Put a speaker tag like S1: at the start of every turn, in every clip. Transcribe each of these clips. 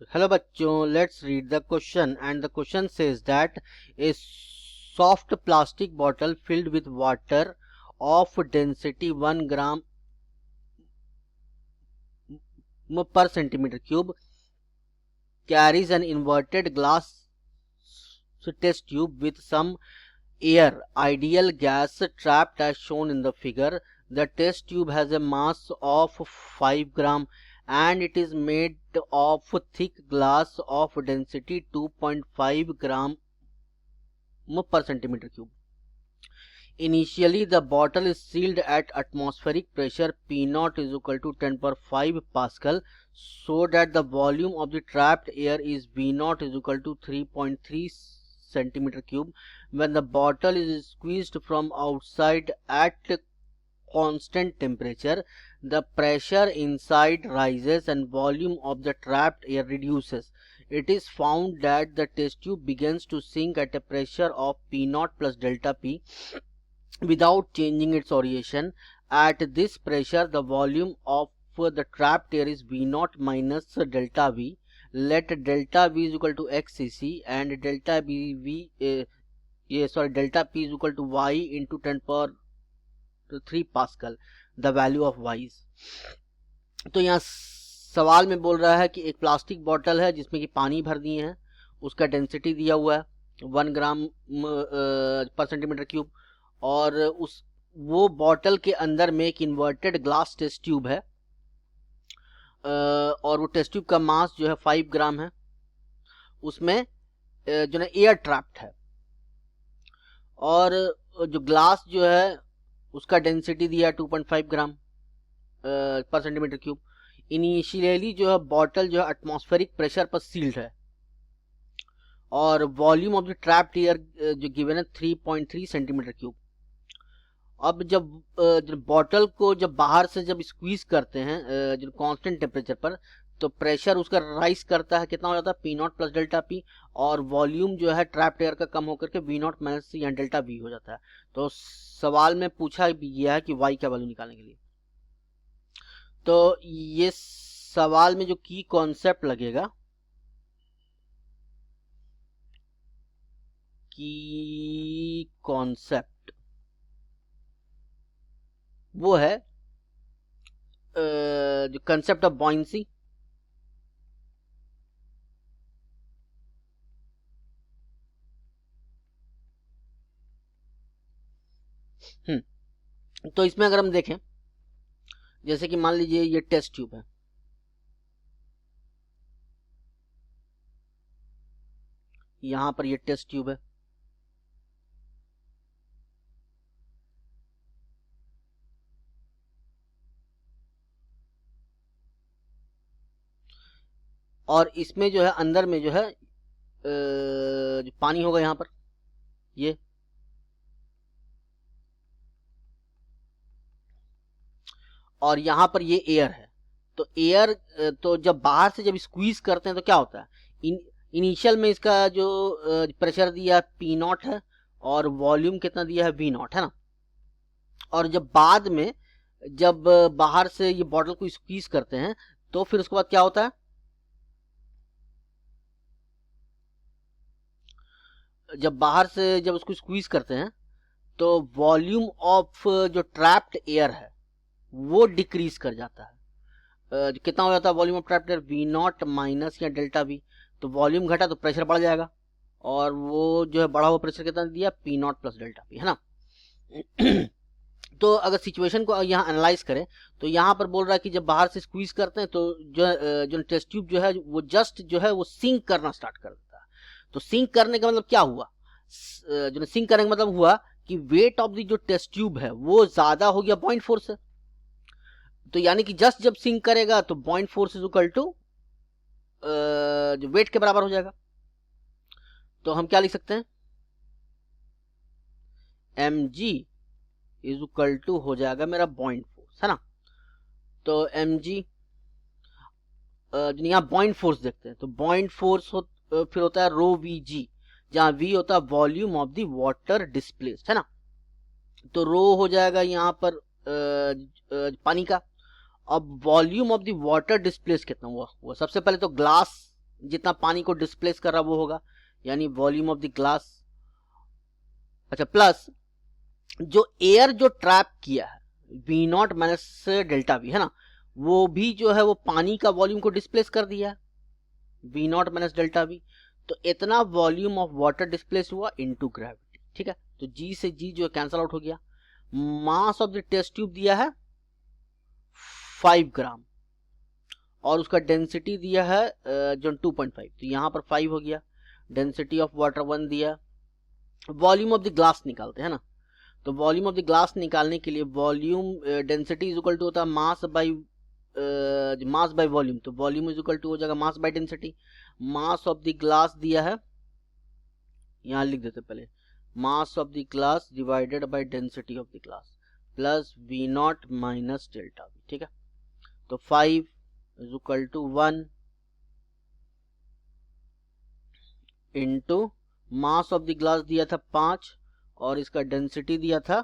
S1: Hello बच्चों, let's read the question and the question says that A soft plastic bottle filled with water of density 1 gram per centimeter cube carries an inverted glass test tube with some air ideal gas trapped as shown in the figure. The test tube has a mass of 5 gram and it is made of thick glass of density 2.5 gram per centimeter cube. Initially, the bottle is sealed at atmospheric pressure P0 is equal to 10 per 5 Pascal, so that the volume of the trapped air is V0 is equal to 3.3 centimeter cube. When the bottle is squeezed from outside at constant temperature, the pressure inside rises and volume of the trapped air reduces. It is found that the test tube begins to sink at a pressure of P0 plus delta P without changing its orientation. At this pressure, the volume of the trapped air is V0 minus delta V. Let delta V is equal to XCC and delta delta P is equal to Y into 10 power 3 Pascal the value of y. तो यहाँ सवाल में बोल रहा है कि एक plastic bottle है जिसमें कि पानी भर दिए हैं, उसका डेंसिटी दिया हुआ है 1 ग्राम पर सेंटीमीटर क्यूब, और उस वो बॉटल के अंदर में एक इन्वर्टेड ग्लास टेस्ट ट्यूब है और वो टेस्ट ट्यूब का मास जो है 5 ग्राम है. उसमें जो है एयर ट्रैप्ड है और जो ग्लास जो है उसका डेंसिटी दिया 2.5 ग्राम पर सेंटीमीटर क्यूब. इनिशियली जो है बॉटल जो है एटमॉस्फेरिक प्रेशर पर सील्ड है और volume of the trapped air जो गिवन है 3.3 सेंटीमीटर क्यूब. अब जब बॉटल को जब बाहर से जब स्क्वीज करते हैं जो कांस्टेंट टेम्परेचर पर, तो प्रेशर उसका राइज करता है, कितना हो जाता है P0 प्लस डेल्टा P, और वॉल्यूम जो है ट्रैप्ड एयर का कम होकर के V0 माइनस या डेल्टा V हो जाता है. तो सवाल में पूछा गया है कि y का वैल्यू निकालने के लिए. तो ये सवाल में जो की कॉन्सेप्ट लगेगा, की कॉन्सेप्ट वो है जो कंसेप्ट ऑफ बॉयंसी. तो इसमें अगर हम देखें, जैसे कि मान लीजिए ये टेस्ट ट्यूब है, यहां पर ये टेस्ट ट्यूब है, और इसमें जो है अंदर में जो है जो पानी होगा यहां पर ये, और यहां पर ये एयर है. तो एयर तो जब बाहर से जब स्क्वीज करते हैं तो क्या होता है, इनिशियल में इसका जो प्रेशर दिया P0 है और वॉल्यूम कितना दिया है V0 है ना. और जब बाद में जब बाहर से ये बॉटल को स्क्वीज करते हैं तो फिर उसके बाद क्या होता है, जब बाहर से जब उसको स्क्वीज करते हैं तो वॉल्यूम ऑफ जो ट्रैप्ड एयर है वो डिक्रीज कर जाता है. कितना हो जाता है volume of trapped air V0 minus या डेल्टा V. तो वॉल्यूम घटा तो प्रेशर बढ़ जाएगा, और वो जो है बढ़ा हुआ प्रेशर कितना दिया P0 प्लस डेल्टा P है ना. तो अगर सिचुएशन को यहाँ एनालाइज करें तो यहाँ पर बोल रहा है कि जब बाहर से स्क्वीज करते हैं तो जो टेस्ट ट्यूब जो है वो जस्ट जो है वो सिंक करना स्टार्ट कर देता है. तो सिंक करने का मतलब क्या हुआ, जो सिंक करने का मतलब हुआ कि वेट ऑफ द जो टेस्ट ट्यूब है वो ज्यादा हो गया पॉइंट फोर्स से. तो यानी कि जस्ट जब सिंक करेगा तो point force is equal to जो वेट के बराबर हो जाएगा. तो हम क्या लिख सकते हैं, mg इज इक्वल टू हो जाएगा मेरा पॉइंट फोर्स है ना. तो mg यहाँ पॉइंट फोर्स देखते हैं तो पॉइंट फोर्स फिर होता है रो Vg, जहां V होता है volume of the water displaced है ना. तो रो हो जाएगा यहाँ पर पानी का. अब volume of the water displace कितना हुआ, सबसे पहले तो ग्लास जितना पानी को डिस्प्लेस कर रहा वो होगा, यानी वॉल्यूम ऑफ द ग्लास। अच्छा, प्लस जो एयर जो ट्रैप किया है V naught minus delta V है ना, वो भी जो है वो पानी का वॉल्यूम को डिस्प्लेस कर दिया है, V naught minus delta V. तो इतना वॉल्यूम ऑफ वाटर डिस्प्लेस हुआ इनटू ग्रेविटी। ठीक है, तो जी से जी जो है कैंसल आउट हो गया। Mass of the test tube दिया है 5 ग्राम और उसका डेंसिटी दिया है जो 2.5, तो यहाँ पर 5 हो गया। डेंसिटी ऑफ वाटर 1 दिया। वॉल्यूम ऑफ द ग्लास निकालते हैं ना, तो वॉल्यूम ऑफ द ग्लास निकालने के लिए volume density is equal to होता है मास बाय वॉल्यूम, तो वॉल्यूम इज इक्वल टू हो जाएगा mass by density. Mass of the glass दिया है, यहाँ लिख देते पहले, mass of the glass divided by density of the glass plus V naught minus delta V. ठीक है, तो 5 is equal to 1 into mass of the glass दिया था 5 और इसका डेंसिटी दिया था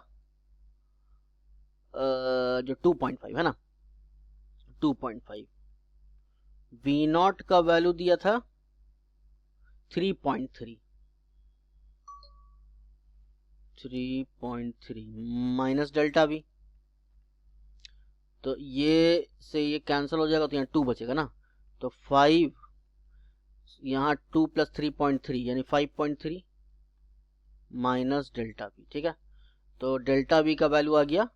S1: जो 2.5 है ना, 2.5। वी नॉट का वैल्यू दिया था 3.3 माइनस डेल्टा वी, तो ये से ये कैंसिल हो जाएगा, तो यहाँ 2 बचेगा ना, तो 5 यहाँ 2 प्लस 3.3 यानी 5.3 माइनस डेल्टा वी। ठीक है, तो डेल्टा वी का वैल्यू आ गया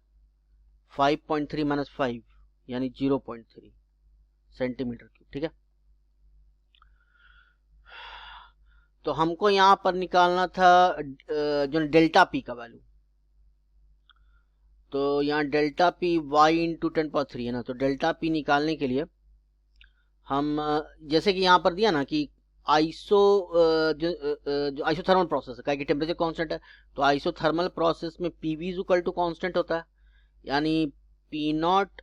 S1: 5.3 माइनस 5 यानी 0.3 सेंटीमीटर क्यूब। ठीक है, तो हमको यहाँ पर निकालना था जो डेल्टा पी का वैल्यू, तो यहाँ डेल्टा पी वाई इंटू 10⁻³ है ना, तो डेल्टा पी निकालने के लिए हम जैसे कि यहाँ पर दिया ना कि जो आइसोथर्मल प्रोसेस है, कि टेम्परेचर कांस्टेंट है, तो आइसोथर्मल प्रोसेस में PV is equal to constant होता है, यानी P naught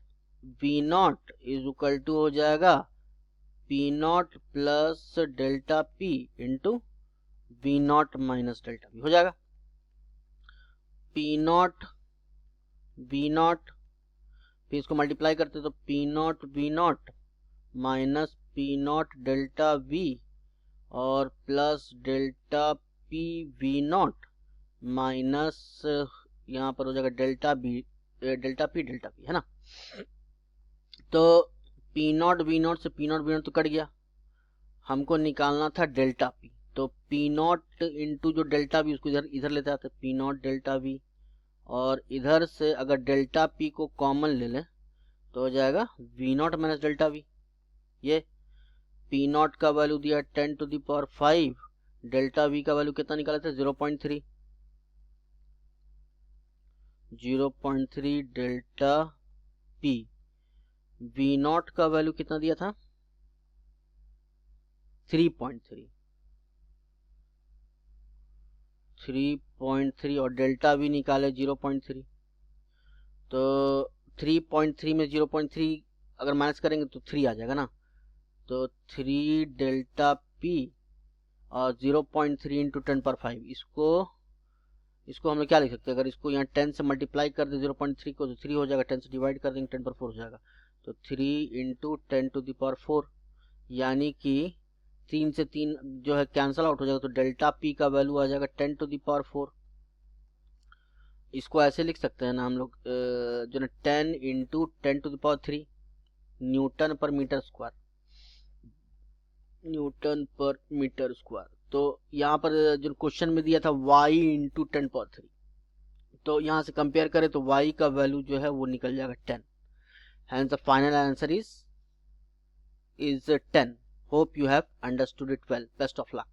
S1: V naught is equal to हो जाएगा P naught plus delta P into V naught minus delta P हो जाएगा। पी नॉट वी नॉट, फिर इसको मल्टीप्लाई करते तो P naught V naught minus P naught delta V और plus delta P V naught minus यहाँ पर हो जाएगा डेल्टा पी है ना, तो पी नॉट वी नॉट से पी नॉट वी नॉट तो कट गया, हमको निकालना था डेल्टा पी, तो पी नॉट इंटू जो डेल्टा वी उसको इधर लेते आते, पी नॉट डेल्टा वी, और इधर से अगर डेल्टा पी को कॉमन ले लें तो हो जाएगा V naught minus delta V. ये पी नॉट का वैल्यू दिया 10⁵, डेल्टा वी का वैल्यू कितना निकाला था 0.3 डेल्टा पी। वी नॉट का वैल्यू कितना दिया था 3.3 और डेल्टा वी निकाले 0.3, तो 3.3 में 0.3 अगर माइनस करेंगे तो 3 आ जाएगा ना, तो 3 डेल्टा पी और 0.3 इंटू 10⁵, इसको हम लोग क्या लिख सकते हैं, अगर इसको यहाँ 10 से मल्टीप्लाई कर दे 0.3 को तो 3 हो जाएगा, 10 से डिवाइड कर देंगे 10⁴ हो जाएगा, तो 3 इंटू 10⁴, यानी कि 3 से 3 जो है कैंसल आउट हो जाएगा, तो डेल्टा पी का वैल्यू आ जाएगा 10⁴। इसको ऐसे लिख सकते हैं ना हम लोग जो ना 10 इंटू 10⁻³ न्यूटन पर मीटर स्क्वायर। तो यहाँ पर जो क्वेश्चन में दिया था y इंटू 10⁻³, तो यहाँ से कंपेयर करें तो y का वैल्यू जो है वो निकल जाएगा 10, hence the final answer is 10. Hope you have understood it well. Best of luck.